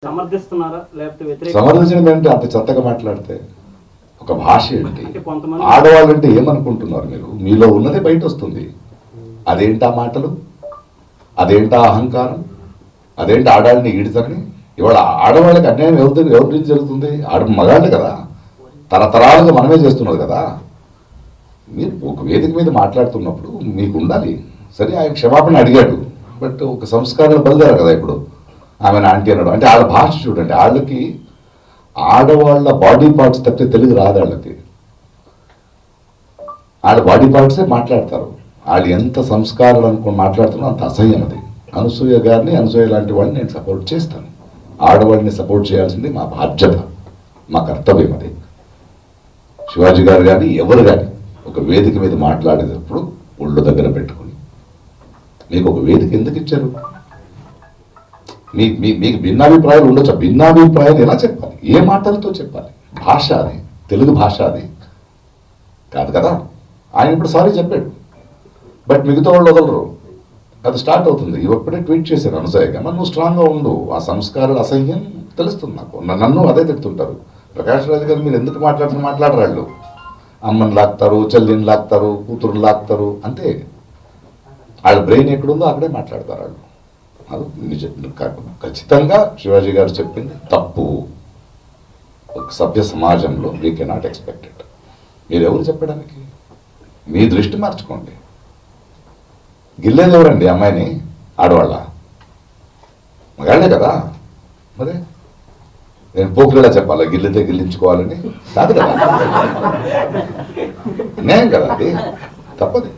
సమర్థిస్తున్నారా లేకపోతే సమర్థించడం ఏంటి? అంత చెత్తగా మాట్లాడితే ఒక భాష ఏంటి? ఆడవాళ్ళంటే ఏమనుకుంటున్నారు మీరు? మీలో ఉన్నదే బయట వస్తుంది. అదేంటా మాటలు, అదేంటా అహంకారం, అదేంటి ఆడాళ్ళని ఈడతారని. ఇవాళ ఆడవాళ్ళకి అన్యాయం ఎవరి నుంచి జరుగుతుంది? మగాళ్ళే కదా, తరతరాలుగా మనమే చేస్తున్నది కదా. మీరు ఒక వేదిక మీద మాట్లాడుతున్నప్పుడు మీకు ఉండాలి. సరే, ఆయన క్షమాపణ అడిగాడు, బట్ ఒక సంస్కారాలు బలిదారు కదా. ఇప్పుడు ఆమెను ఆంటీ అన్నాడు అంటే వాళ్ళ భాష చూడండి. వాళ్ళకి ఆడవాళ్ళ బాడీ పార్ట్స్ తప్పితే తెలుగు రాదు వాళ్ళకి. వాళ్ళ బాడీ పార్ట్సే మాట్లాడతారు. వాళ్ళు ఎంత సంస్కారాలు అనుకుని మాట్లాడుతున్నా అంత అసహ్యం అది. అనసూయ గారిని, అనసూయ లాంటి వాళ్ళని నేను సపోర్ట్ చేస్తాను. ఆడవాళ్ళని సపోర్ట్ చేయాల్సింది మా బాధ్యత, మా కర్తవ్యం అది. శివాజీ గారు కానీ ఎవరు కానీ ఒక వేదిక మీద మాట్లాడేటప్పుడు ఒళ్ళు దగ్గర పెట్టుకుని, మీకు ఒక వేదిక ఎందుకు ఇచ్చారు? మీకు భిన్నాభిప్రాయాలు ఉండొచ్చు. భిన్నాభిప్రాయాలు ఎలా చెప్పాలి? ఏ మాటలతో చెప్పాలి? భాష అది, తెలుగు భాష అది కాదు కదా. ఆయన ఇప్పుడు సారీ చెప్పాడు, బట్ మిగతా వాళ్ళు వదలరు. అది స్టార్ట్ అవుతుంది. ఇవప్పుడే ట్వీట్ చేశాను అనసూయగా, మరి నువ్వు స్ట్రాంగ్గా ఉండు. ఆ సంస్కారాల అసహ్యం తెలుస్తుంది నాకు. నన్ను అదే తిడుతుంటారు. ప్రకాష్ రాజు గారు మీరు ఎందుకు మాట్లాడరాళ్ళు? అమ్మని లాక్తారు, చెల్లిని లాక్తారు, కూతురుని లాక్తారు, అంతే. వాళ్ళ బ్రెయిన్ ఎక్కడుందో అక్కడే మాట్లాడతారు వాళ్ళు. అది ఖచ్చితంగా శివాజీ గారు చెప్పింది తప్పు. ఒక సభ్య సమాజంలో వీ కెనాట్ ఎక్స్పెక్ట్ ఇట్. మీరెవరు చెప్పడానికి? మీ దృష్టి మార్చుకోండి. గిల్లేది ఎవరండి అమ్మాయిని? ఆడవాళ్ళ? మగాళ్ళే కదా. మరి నేను పోకులేలా చెప్పాలా గిల్లితే గిల్లించుకోవాలని? కాదు కదా, అన్యాయం కదా, అది తప్పది.